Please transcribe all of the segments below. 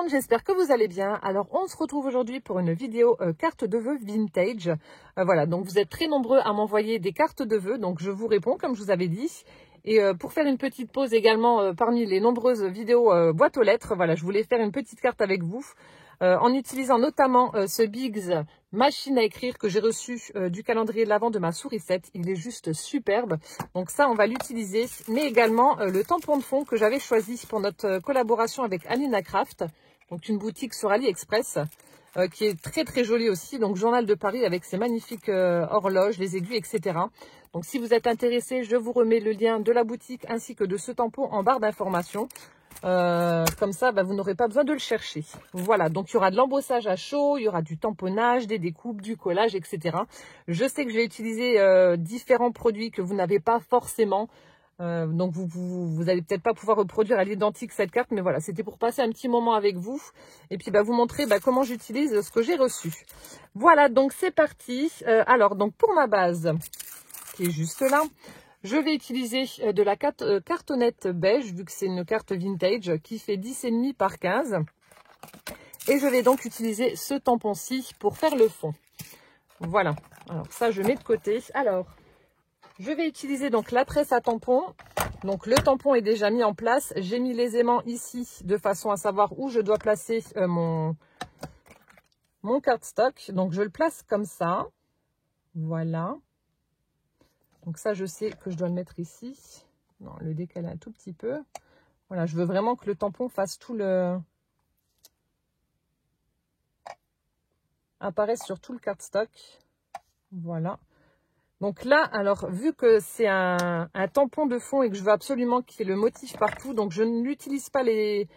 monde, j'espère que vous allez bien. Alors on se retrouve aujourd'hui pour une vidéo carte de vœux vintage. Voilà, donc vous êtes très nombreux à m'envoyer des cartes de vœux, donc je vous réponds comme je vous avais dit. Et pour faire une petite pause également parmi les nombreuses vidéos boîte aux lettres, voilà, je voulais faire une petite carte avec vous. En utilisant notamment ce Biggs machine à écrire que j'ai reçu du calendrier de l'Avent de ma sourisette. Il est juste superbe. Donc ça, on va l'utiliser. Mais également le tampon de fond que j'avais choisi pour notre collaboration avec Anina Craft. Donc une boutique sur AliExpress qui est très très jolie aussi. Donc Journal de Paris avec ses magnifiques horloges, les aiguilles, etc. Donc si vous êtes intéressé, je vous remets le lien de la boutique ainsi que de ce tampon en barre d'informations. Comme ça, vous n'aurez pas besoin de le chercher. Voilà, donc il y aura de l'embossage à chaud, il y aura du tamponnage, des découpes, du collage, etc. Je sais que je vais utiliser différents produits que vous n'avez pas forcément. Donc vous allez peut-être pas pouvoir reproduire à l'identique cette carte, mais voilà, c'était pour passer un petit moment avec vous et puis vous montrer comment j'utilise ce que j'ai reçu. Voilà, donc c'est parti. Alors, donc pour ma base, qui est juste là, je vais utiliser de la cartonnette beige, vu que c'est une carte vintage qui fait 10,5 par 15. Et je vais donc utiliser ce tampon-ci pour faire le fond. Voilà, alors ça je mets de côté. Alors, je vais utiliser donc la tresse à tampon. Donc le tampon est déjà mis en place. J'ai mis les aimants ici de façon à savoir où je dois placer mon cardstock. Donc je le place comme ça. Voilà. Donc ça, je sais que je dois le mettre ici. Non, le décaler un tout petit peu. Voilà, je veux vraiment que le tampon fasse tout le... apparaisse sur tout le cardstock. Voilà. Donc là, alors, vu que c'est un tampon de fond et que je veux absolument qu'il y ait le motif partout, donc je n'utilise pas les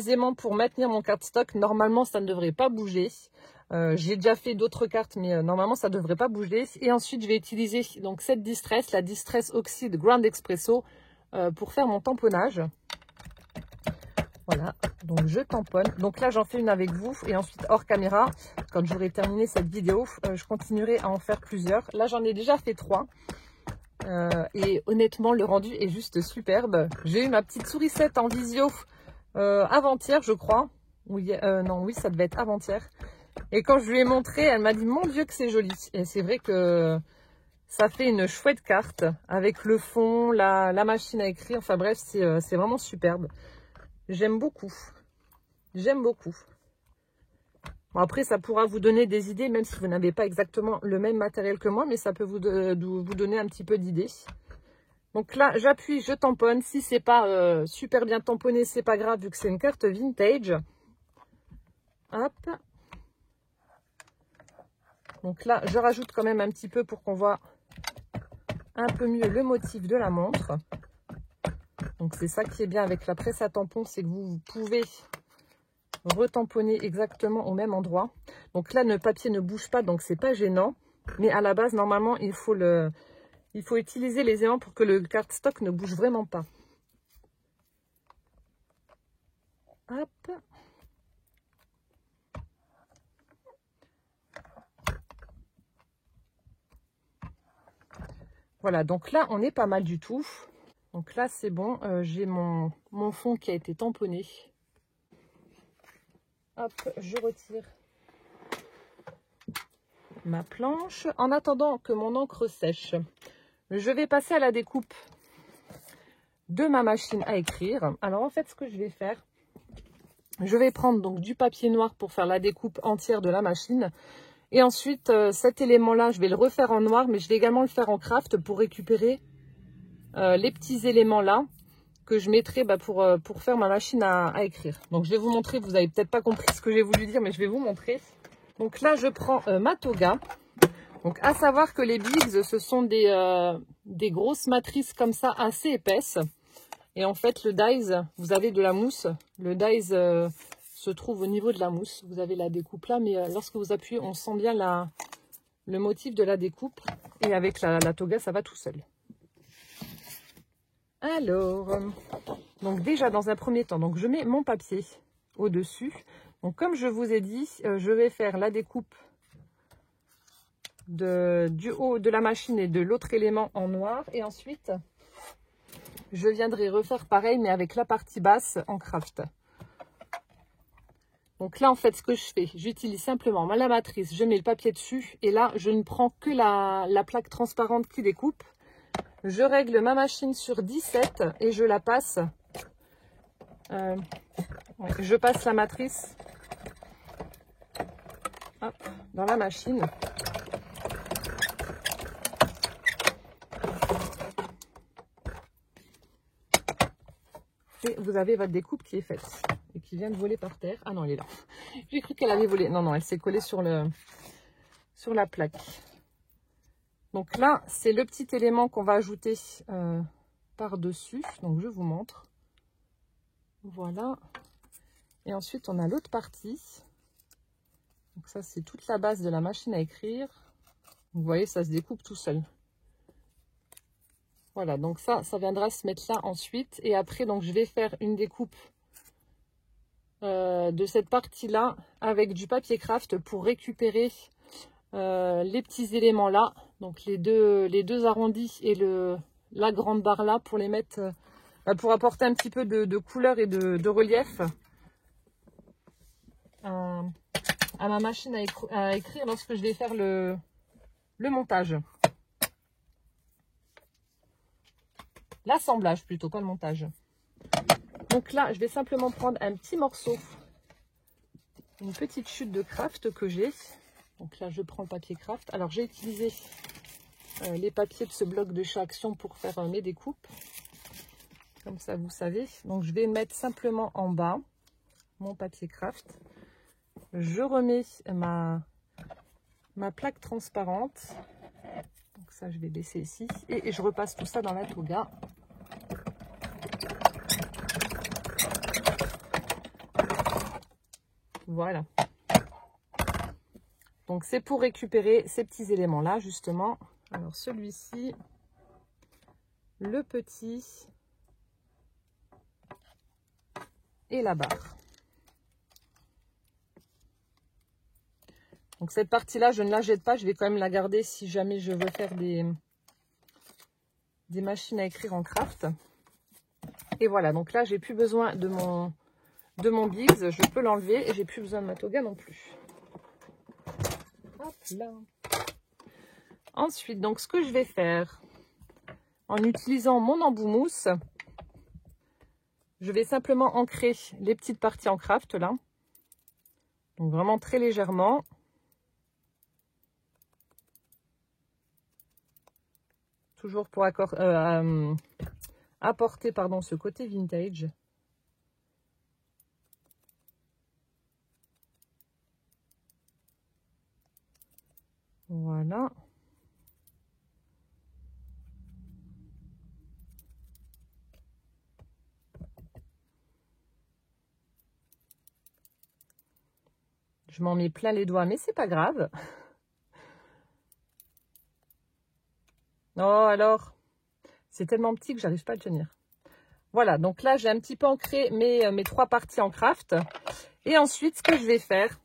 aimants pour maintenir mon cardstock. Normalement, ça ne devrait pas bouger. J'ai déjà fait d'autres cartes, mais normalement, ça ne devrait pas bouger. Et ensuite, je vais utiliser donc cette distress, la Distress Oxide Grand Espresso, pour faire mon tamponnage. Voilà, donc je tamponne. Donc là, j'en fais une avec vous. Et ensuite, hors caméra, quand j'aurai terminé cette vidéo, je continuerai à en faire plusieurs. Là, j'en ai déjà fait 3. Et honnêtement, le rendu est juste superbe. J'ai eu ma petite sourisette en visio avant-hier, je crois. Oui, non, oui, ça devait être avant-hier. Et quand je lui ai montré, elle m'a dit « Mon Dieu que c'est joli !» Et c'est vrai que ça fait une chouette carte avec le fond, la machine à écrire. Enfin bref, c'est vraiment superbe. J'aime beaucoup. J'aime beaucoup. Bon, après, ça pourra vous donner des idées, même si vous n'avez pas exactement le même matériel que moi. Mais ça peut vous donner un petit peu d'idées. Donc là, j'appuie, je tamponne. Si c'est pas super bien tamponné, c'est pas grave vu que c'est une carte vintage. Hop. Donc là, je rajoute quand même un petit peu pour qu'on voit un peu mieux le motif de la montre. Donc c'est ça qui est bien avec la presse à tampon, c'est que vous pouvez retamponner exactement au même endroit. Donc là, le papier ne bouge pas, donc c'est pas gênant. Mais à la base, normalement, il faut utiliser les aimants pour que le cardstock ne bouge vraiment pas. Hop. Voilà, donc là, on est pas mal du tout. Donc là, c'est bon. J'ai mon fond qui a été tamponné. Hop, je retire ma planche. En attendant que mon encre sèche, je vais passer à la découpe de ma machine à écrire. Alors, en fait, ce que je vais faire, je vais prendre donc du papier noir pour faire la découpe entière de la machine. Et ensuite, cet élément-là, je vais le refaire en noir, mais je vais également le faire en craft pour récupérer les petits éléments-là que je mettrai pour faire ma machine à écrire. Donc, je vais vous montrer. Vous n'avez peut-être pas compris ce que j'ai voulu dire, mais je vais vous montrer. Donc là, je prends ma toga. Donc, à savoir que les Biggs, ce sont des grosses matrices comme ça, assez épaisses. Et en fait, le dies, vous avez de la mousse. Le dies se trouve au niveau de la mousse. Vous avez la découpe là, mais lorsque vous appuyez, on sent bien le motif de la découpe. Et avec la toga, ça va tout seul. Alors, donc déjà dans un premier temps, donc je mets mon papier au-dessus. Donc comme je vous ai dit, je vais faire la découpe du haut de la machine et de l'autre élément en noir. Et ensuite, je viendrai refaire pareil, mais avec la partie basse en craft. Donc là, en fait, ce que je fais, j'utilise simplement ma lamatrice, je mets le papier dessus et là, je ne prends que la plaque transparente qui découpe. Je règle ma machine sur 17 et je la passe. Je passe la matrice hop, dans la machine. Et vous avez votre découpe qui est faite et qui vient de voler par terre. Ah non, elle est là. J'ai cru qu'elle avait volé. Non, non, elle s'est collée sur la plaque. Donc là, c'est le petit élément qu'on va ajouter par-dessus. Donc je vous montre. Voilà. Et ensuite, on a l'autre partie. Donc ça, c'est toute la base de la machine à écrire. Vous voyez, ça se découpe tout seul. Voilà, donc ça viendra se mettre là ensuite. Et après, donc je vais faire une découpe de cette partie-là avec du papier craft pour récupérer les petits éléments là. Donc les deux arrondis et la grande barre là pour les mettre, pour apporter un petit peu de couleur et de relief à ma machine à écrire lorsque je vais faire le montage. L'assemblage plutôt, pas le montage. Donc là, je vais simplement prendre un petit morceau, une petite chute de craft que j'ai. Donc là, je prends le papier craft. Alors, j'ai utilisé les papiers de ce bloc de chez Action pour faire mes découpes. Comme ça, vous savez. Donc, je vais mettre simplement en bas mon papier craft. Je remets ma plaque transparente. Donc ça, je vais baisser ici. Et je repasse tout ça dans la Toga. Voilà. Donc c'est pour récupérer ces petits éléments là justement. Alors celui-ci, le petit et la barre. Donc cette partie là, je ne la jette pas, je vais quand même la garder si jamais je veux faire des machines à écrire en craft. Et voilà, donc là j'ai plus besoin de mon Biggs, je peux l'enlever et j'ai plus besoin de ma Toga non plus. Hop là. Ensuite, donc ce que je vais faire, en utilisant mon embout mousse, je vais simplement ancrer les petites parties en craft là. Donc vraiment très légèrement. Toujours pour apporter pardon, ce côté vintage. Voilà. Je m'en mets plein les doigts, mais c'est pas grave. Oh alors, c'est tellement petit que j'arrive pas à le tenir. Voilà, donc là j'ai un petit peu ancré mes trois parties en craft. Et ensuite, ce que je vais faire,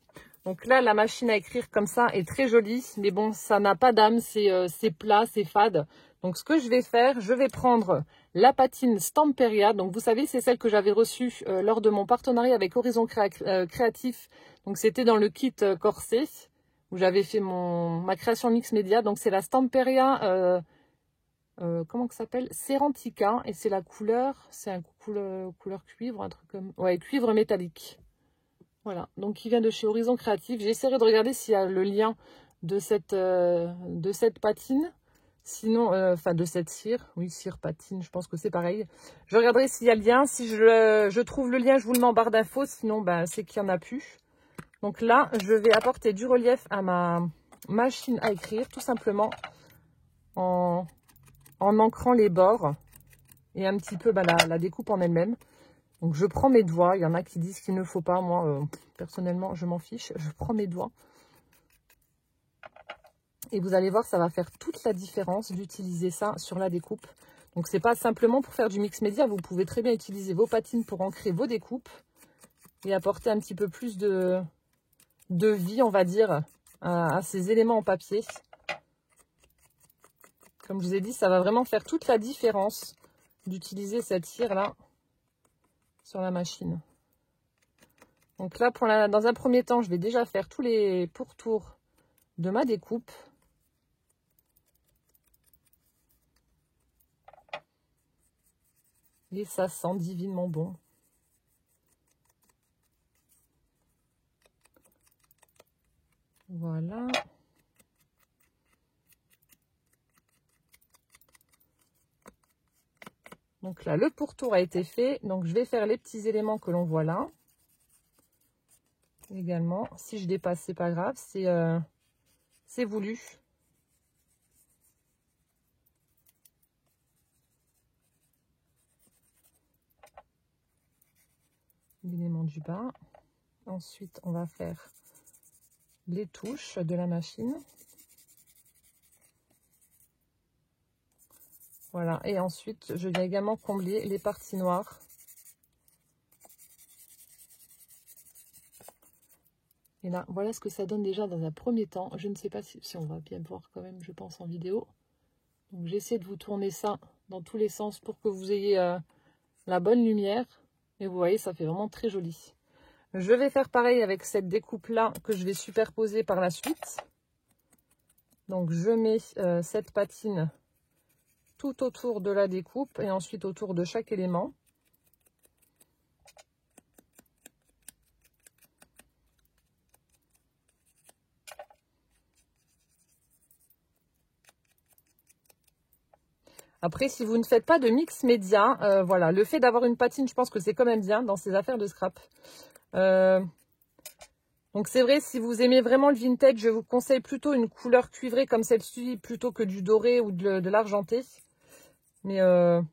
donc là la machine à écrire comme ça est très jolie, mais bon, ça n'a pas d'âme, c'est plat, c'est fade. Donc ce que je vais faire, je vais prendre la patine Stamperia. Donc vous savez, c'est celle que j'avais reçue lors de mon partenariat avec Horizon Créatif. Donc c'était dans le kit corset où j'avais fait ma création mix média. Donc c'est la Stamperia, comment que ça s'appelle, Serantica, et c'est la couleur, c'est un couleur cuivre, un truc comme, ouais, cuivre métallique. Voilà, donc il vient de chez Horizon Créatif. J'essaierai de regarder s'il y a le lien de cette patine. Sinon, enfin de cette cire. Oui, cire, patine, je pense que c'est pareil. Je regarderai s'il y a le lien. Si je trouve le lien, je vous le mets en barre d'infos. Sinon, ben, c'est qu'il n'y en a plus. Donc là, je vais apporter du relief à ma machine à écrire, tout simplement en ancrant les bords et un petit peu la découpe en elle-même. Donc je prends mes doigts, il y en a qui disent qu'il ne faut pas, moi personnellement je m'en fiche, je prends mes doigts. Et vous allez voir, ça va faire toute la différence d'utiliser ça sur la découpe. Donc c'est pas simplement pour faire du mix média, vous pouvez très bien utiliser vos patines pour ancrer vos découpes et apporter un petit peu plus de vie, on va dire, à ces éléments en papier. Comme je vous ai dit, ça va vraiment faire toute la différence d'utiliser cette cire là sur la machine. Donc là, dans un premier temps, je vais déjà faire tous les pourtours de ma découpe. Et ça sent divinement bon. Voilà. Donc là, le pourtour a été fait. Donc je vais faire les petits éléments que l'on voit là. Également, si je dépasse, c'est pas grave, c'est voulu. L'élément du bas. Ensuite, on va faire les touches de la machine. Voilà, et ensuite, je viens également combler les parties noires. Et là, voilà ce que ça donne déjà dans un premier temps. Je ne sais pas si on va bien voir quand même, je pense, en vidéo. Donc, j'essaie de vous tourner ça dans tous les sens pour que vous ayez la bonne lumière. Et vous voyez, ça fait vraiment très joli. Je vais faire pareil avec cette découpe-là que je vais superposer par la suite. Donc, je mets cette patine tout autour de la découpe et ensuite autour de chaque élément. Après, si vous ne faites pas de mix média, voilà, le fait d'avoir une patine, je pense que c'est quand même bien dans ces affaires de scrap. Donc c'est vrai, si vous aimez vraiment le vintage, je vous conseille plutôt une couleur cuivrée comme celle-ci, plutôt que du doré ou de l'argenté. Mais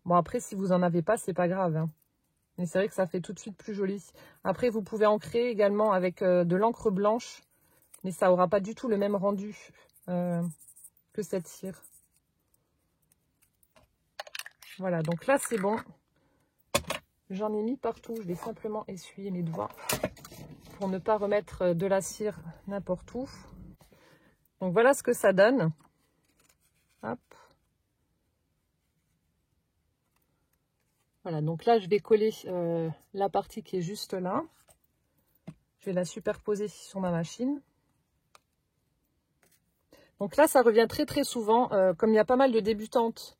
bon, après, si vous n'en avez pas, c'est pas grave, hein. Mais c'est vrai que ça fait tout de suite plus joli. Après, vous pouvez en créer également avec de l'encre blanche, mais ça n'aura pas du tout le même rendu que cette cire. Voilà, donc là, c'est bon. J'en ai mis partout. Je vais simplement essuyer mes doigts pour ne pas remettre de la cire n'importe où. Donc, voilà ce que ça donne. Hop. Voilà, donc là, je vais coller la partie qui est juste là. Je vais la superposer sur ma machine. Donc là, ça revient très très souvent. Comme il y a pas mal de débutantes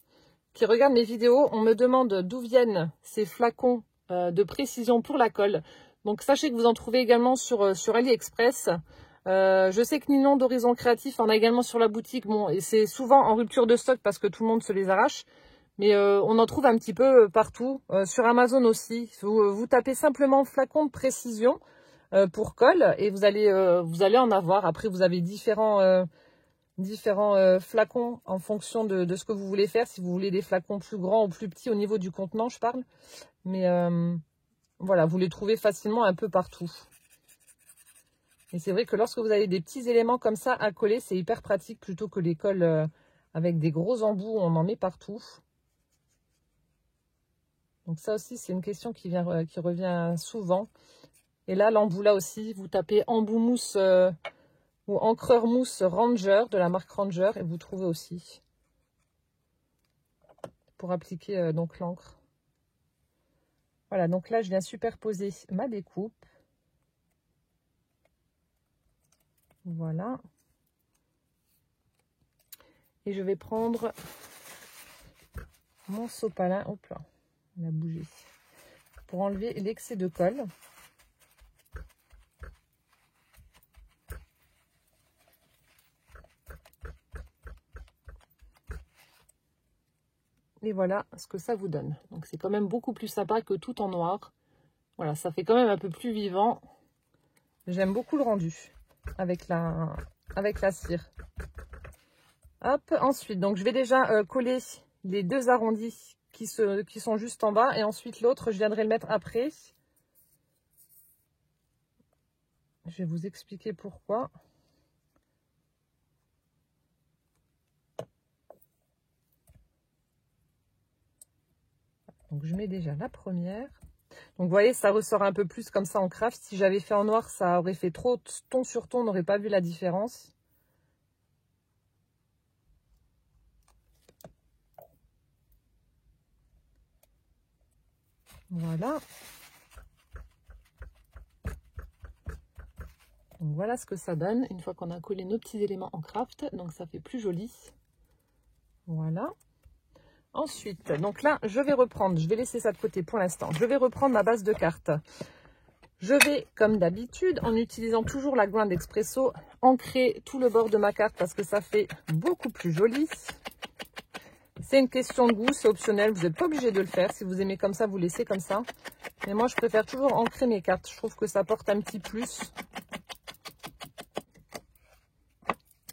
qui regardent mes vidéos, on me demande d'où viennent ces flacons de précision pour la colle. Donc sachez que vous en trouvez également sur AliExpress. Je sais que Ninon d'Horizon Créatif en a également sur la boutique. Bon, et c'est souvent en rupture de stock parce que tout le monde se les arrache. Mais on en trouve un petit peu partout. Sur Amazon aussi. Vous tapez simplement flacon de précision pour colle et vous allez en avoir. Après, vous avez différents flacons en fonction de ce que vous voulez faire. Si vous voulez des flacons plus grands ou plus petits au niveau du contenant, je parle. Mais voilà, vous les trouvez facilement un peu partout. Et c'est vrai que lorsque vous avez des petits éléments comme ça à coller, c'est hyper pratique plutôt que les colles avec des gros embouts, on en met partout. Donc ça aussi, c'est une question qui revient souvent. Et là, l'embout là aussi, vous tapez embout mousse ou encreur mousse Ranger, de la marque Ranger, et vous trouvez aussi. Pour appliquer donc l'encre. Voilà, donc là, je viens superposer ma découpe. Voilà. Et je vais prendre mon sopalin. Hop là, il a bougé. Pour enlever l'excès de colle. Et voilà ce que ça vous donne. Donc c'est quand même beaucoup plus sympa que tout en noir. Voilà, ça fait quand même un peu plus vivant. J'aime beaucoup le rendu avec la cire. Hop, ensuite, donc je vais déjà coller les deux arrondis qui sont juste en bas. Et ensuite l'autre, je viendrai le mettre après. Je vais vous expliquer pourquoi. Donc je mets déjà la première. Donc vous voyez, ça ressort un peu plus comme ça en craft. Si j'avais fait en noir, ça aurait fait trop ton sur ton, on n'aurait pas vu la différence. Voilà. voilà ce que ça donne une fois qu'on a collé nos petits éléments en craft. Donc ça fait plus joli. Voilà. Ensuite, donc là, je vais reprendre, je vais laisser ça de côté pour l'instant. Je vais reprendre ma base de cartes. Je vais, comme d'habitude, en utilisant toujours la Grand Expresso, ancrer tout le bord de ma carte parce que ça fait beaucoup plus joli. C'est une question de goût, c'est optionnel, vous n'êtes pas obligé de le faire. Si vous aimez comme ça, vous laissez comme ça. Mais moi, je préfère toujours ancrer mes cartes. Je trouve que ça porte un petit plus.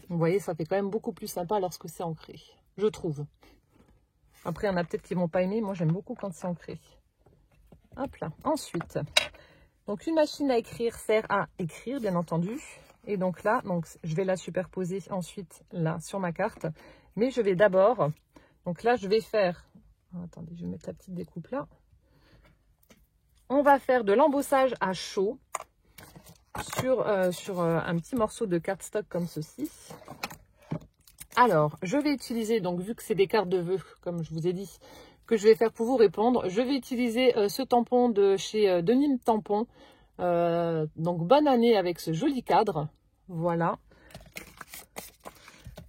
Vous voyez, ça fait quand même beaucoup plus sympa lorsque c'est ancré, je trouve. Après, il y en a peut-être qui ne vont pas aimer. Moi, j'aime beaucoup quand c'est ancré. Hop là. Ensuite, donc une machine à écrire sert à écrire, bien entendu. Et donc là, donc, je vais la superposer ensuite là sur ma carte. Mais je vais d'abord, donc là, je vais faire... Attendez, je vais mettre la petite découpe là. On va faire de l'embossage à chaud sur un petit morceau de cardstock comme ceci. Alors, je vais utiliser, donc vu que c'est des cartes de vœux, comme je vous ai dit, que je vais faire pour vous répondre, je vais utiliser ce tampon de chez Denim Tampon. Donc, bonne année avec ce joli cadre. Voilà.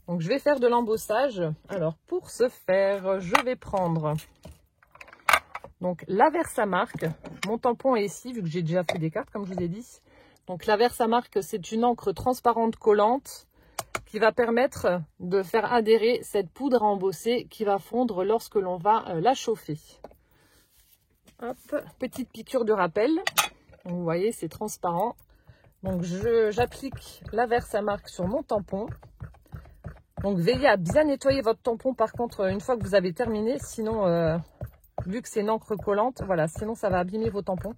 Donc, je vais faire de l'embossage. Alors, pour ce faire, je vais prendre donc la Versamark. Mon tampon est ici, vu que j'ai déjà fait des cartes, comme je vous ai dit. Donc, la Versamark, c'est une encre transparente collante qui va permettre de faire adhérer cette poudre à embosser qui va fondre lorsque l'on va la chauffer. Hop, petite piqûre de rappel. Donc, vous voyez, c'est transparent. Donc, j'applique la Versamark sur mon tampon. Donc, veillez à bien nettoyer votre tampon, par contre, une fois que vous avez terminé. Sinon, vu que c'est une encre collante, voilà, sinon ça va abîmer vos tampons.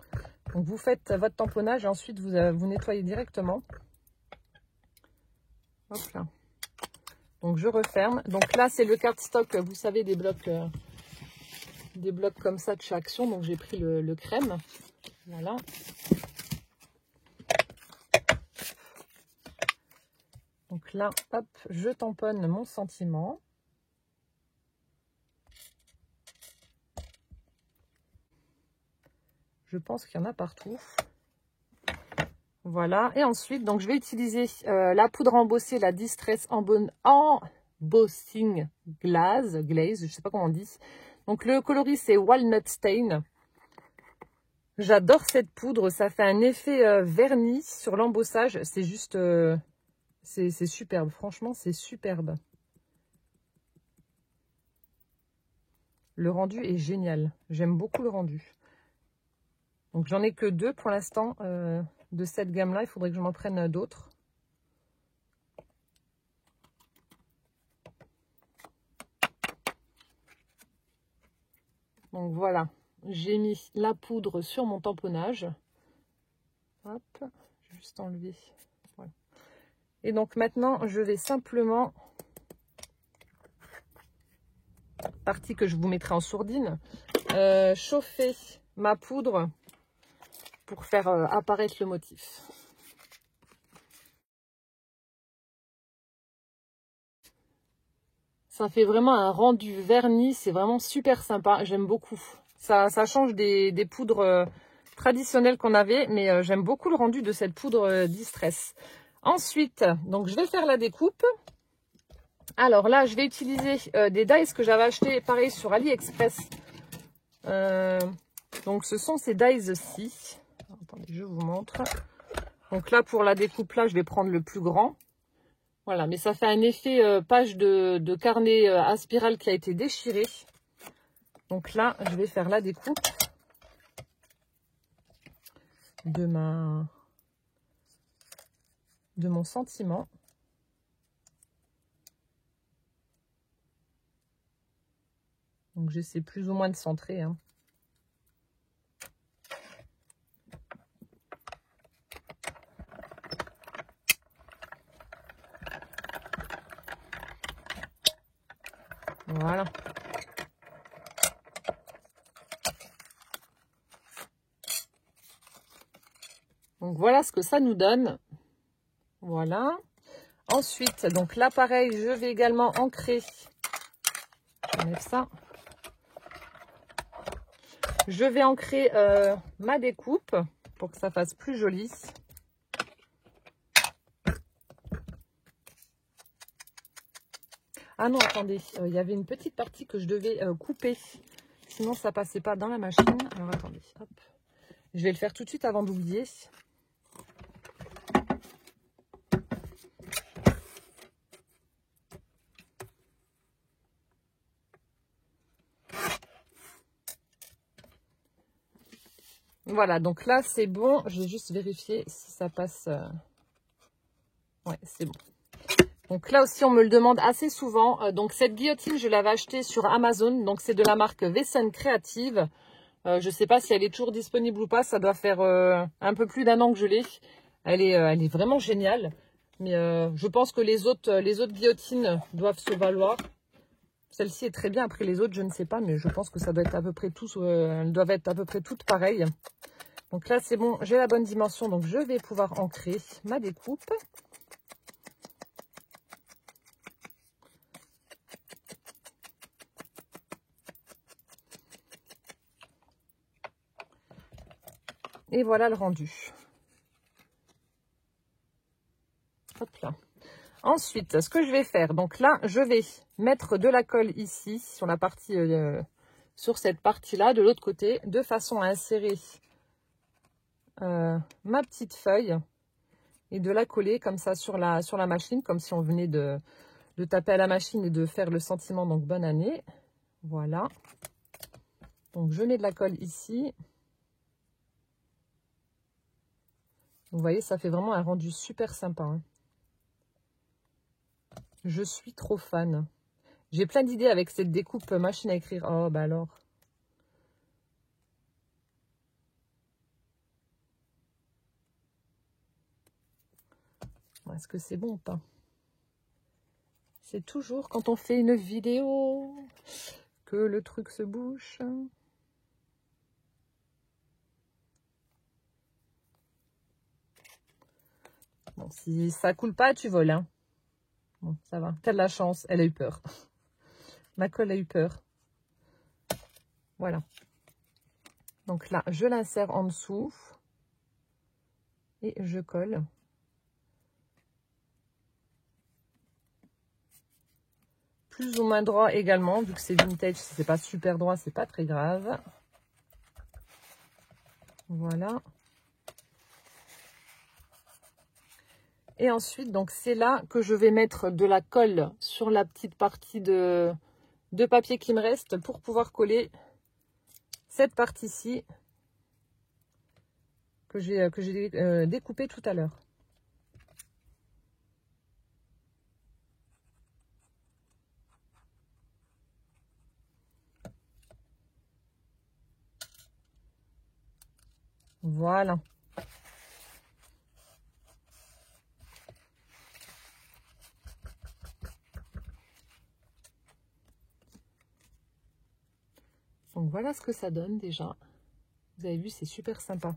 Donc, vous faites votre tamponnage et ensuite, vous nettoyez directement. Hop là. Donc, je referme. Donc, là, c'est le cardstock, vous savez, des blocs comme ça de chez Action. Donc, j'ai pris le crème. Voilà. Donc là, hop, je tamponne mon sentiment. Je pense qu'il y en a partout. Voilà. Et ensuite, donc, je vais utiliser la poudre embossée, la Distress Embossing Glaze, je ne sais pas comment on dit. Donc, le coloris, c'est Walnut Stain. J'adore cette poudre. Ça fait un effet vernis sur l'embossage. C'est juste... c'est superbe. Franchement, c'est superbe. Le rendu est génial. J'aime beaucoup le rendu. Donc, j'en ai que 2 pour l'instant de cette gamme-là. Il faudrait que je m'en prenne d'autres. Donc, voilà. J'ai mis la poudre sur mon tamponnage. Hop. Je vais juste enlever. Voilà. Et donc, maintenant, je vais simplement... partie que je vous mettrai en sourdine. Chauffer ma poudre pour faire apparaître le motif. Ça fait vraiment un rendu vernis, c'est vraiment super sympa, j'aime beaucoup. Ça change des poudres traditionnelles qu'on avait, mais j'aime beaucoup le rendu de cette poudre Distress. Ensuite, donc je vais faire la découpe. Alors là, je vais utiliser des dies que j'avais acheté pareil sur AliExpress. Donc ce sont ces dies-ci. Attendez, je vous montre. Donc là, pour la découpe, là, je vais prendre le plus grand. Voilà, mais ça fait un effet page de carnet à spirale qui a été déchiré. Donc là, je vais faire la découpe de mon sentiment. Donc j'essaie plus ou moins de centrer, hein. Voilà. Donc voilà ce que ça nous donne. Voilà. Ensuite, donc là pareil, je vais également ancrer. J'enlève ça. Je vais ancrer ma découpe pour que ça fasse plus joli. Ah non, attendez, il y avait une petite partie que je devais couper. Sinon, ça passait pas dans la machine. Alors, attendez, hop. Je vais le faire tout de suite avant d'oublier. Voilà, donc là, c'est bon. Je vais juste vérifier si ça passe. Ouais, c'est bon. Donc là aussi, on me le demande assez souvent. Donc cette guillotine, je l'avais achetée sur Amazon. Donc c'est de la marque Wesen Creative. Je ne sais pas si elle est toujours disponible ou pas. Ça doit faire un peu plus d'1 an que je l'ai. Elle est vraiment géniale. Mais je pense que les autres guillotines doivent se valoir. Celle-ci est très bien. Après les autres, je ne sais pas. Mais je pense que ça doit être à peu près tous. Elles doivent être à peu près toutes pareilles. Donc là, c'est bon. J'ai la bonne dimension. Donc je vais pouvoir ancrer ma découpe. Et voilà le rendu. Hop là. Ensuite, ce que je vais faire, donc là, je vais mettre de la colle ici, sur la partie, sur cette partie-là, de l'autre côté, de façon à insérer ma petite feuille et de la coller comme ça sur la machine, comme si on venait de taper à la machine et de faire le sentiment, donc bonne année. Voilà. Donc, je mets de la colle ici. Vous voyez, ça fait vraiment un rendu super sympa. Hein. Je suis trop fan. J'ai plein d'idées avec cette découpe machine à écrire. Oh, bah alors. Est-ce que c'est bon ou pas? C'est toujours quand on fait une vidéo que le truc se bouche. Bon, si ça coule pas, tu voles. Hein. Bon, ça va. T'as de la chance. Elle a eu peur. Ma colle a eu peur. Voilà. Donc là, je l'insère en dessous. Et je colle. Plus ou moins droit également. Vu que c'est vintage, si c'est pas super droit, c'est pas très grave. Voilà. Et ensuite, donc c'est là que je vais mettre de la colle sur la petite partie de papier qui me reste pour pouvoir coller cette partie-ci que j'ai découpée tout à l'heure. Voilà. Donc voilà ce que ça donne déjà. Vous avez vu, c'est super sympa.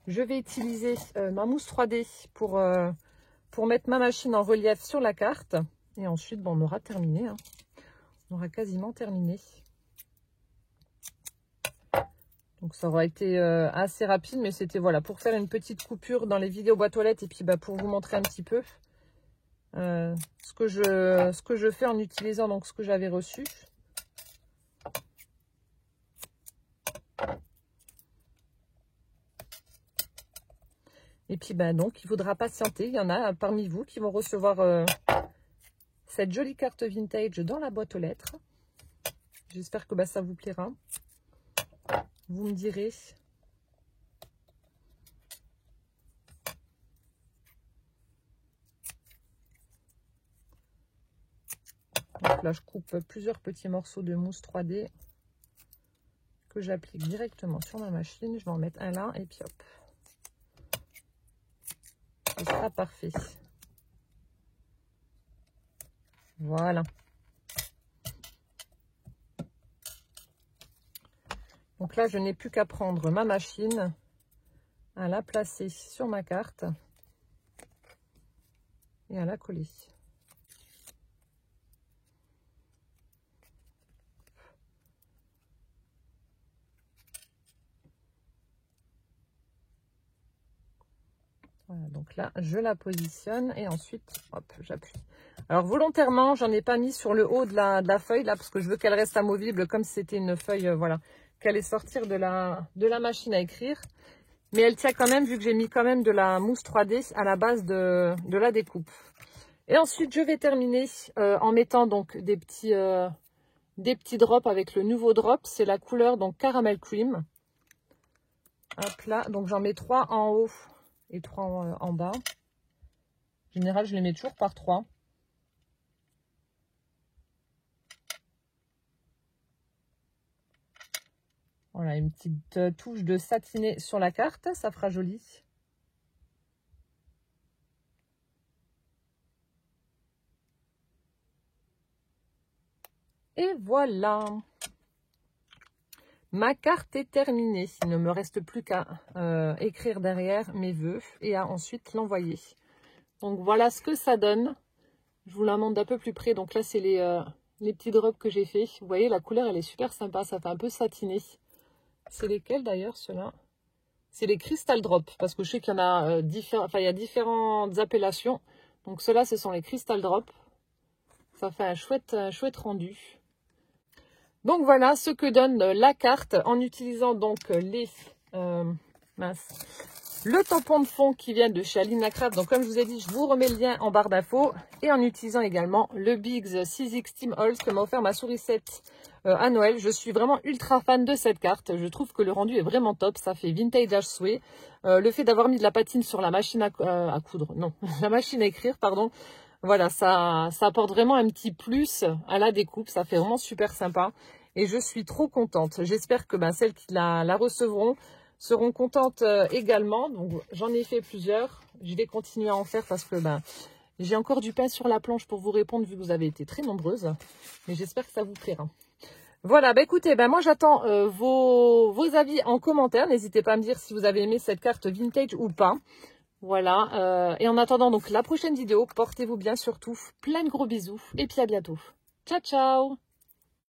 Je vais utiliser ma mousse 3D pour mettre ma machine en relief sur la carte. Et ensuite, bon, on aura terminé. Hein. On aura quasiment terminé. Donc ça aura été assez rapide, mais c'était voilà pour faire une petite coupure dans les vidéos boîte aux lettres et puis bah, pour vous montrer un petit peu ce que je fais en utilisant donc ce que j'avais reçu. Et puis bah donc il faudra patienter. Il y en a parmi vous qui vont recevoir cette jolie carte vintage dans la boîte aux lettres. J'espère que bah, ça vous plaira. Vous me direz. Donc là, je coupe plusieurs petits morceaux de mousse 3D que j'applique directement sur ma machine. Je vais en mettre un là et puis hop. Ce sera parfait. Voilà. Donc là, je n'ai plus qu'à prendre ma machine, à la placer sur ma carte et à la coller. Voilà, donc là, je la positionne et ensuite, hop, j'appuie. Alors volontairement, j'en ai pas mis sur le haut de la feuille là parce que je veux qu'elle reste amovible comme si c'était une feuille, voilà, qu'elle allait sortir de la machine à écrire. Mais elle tient quand même vu que j'ai mis quand même de la mousse 3D à la base de la découpe. Et ensuite, je vais terminer en mettant donc des petits drops avec le nouveau drop. C'est la couleur donc Caramel Cream. Hop là, donc j'en mets 3 en haut et 3 en bas. En général, je les mets toujours par 3. Voilà, une petite touche de satiné sur la carte, ça fera joli. Et voilà, ma carte est terminée. Il ne me reste plus qu'à écrire derrière mes vœux et à ensuite l'envoyer. Donc voilà ce que ça donne. Je vous la montre d'un peu plus près. Donc là, c'est les petits drops que j'ai fait. Vous voyez, la couleur, elle est super sympa. Ça fait un peu satiné. C'est lesquels d'ailleurs, ceux-là? C'est les Crystal Drops. Parce que je sais qu'il y en a il y a différentes appellations. Donc ceux-là, ce sont les Crystal Drops. Ça fait un chouette rendu. Donc voilà ce que donne la carte en utilisant donc le tampon de fond qui vient de chez Alina Craft. Donc comme je vous ai dit, je vous remets le lien en barre d'infos. Et en utilisant également le Biggs 6X Team Halls que m'a offert ma sourisette à Noël. Je suis vraiment ultra fan de cette carte. Je trouve que le rendu est vraiment top. Ça fait vintage à souhait. Le fait d'avoir mis de la patine sur la machine à coudre, non, la machine à écrire, pardon. Voilà, ça apporte vraiment un petit plus à la découpe. Ça fait vraiment super sympa. Et je suis trop contente. J'espère que celles qui la recevront seront contentes également. Donc j'en ai fait plusieurs. Je vais continuer à en faire parce que j'ai encore du pain sur la planche pour vous répondre vu que vous avez été très nombreuses. Mais j'espère que ça vous plaira. Voilà, écoutez, moi j'attends vos avis en commentaire. N'hésitez pas à me dire si vous avez aimé cette carte vintage ou pas. Voilà, et en attendant donc la prochaine vidéo, portez-vous bien surtout. Plein de gros bisous et puis à bientôt. Ciao, ciao!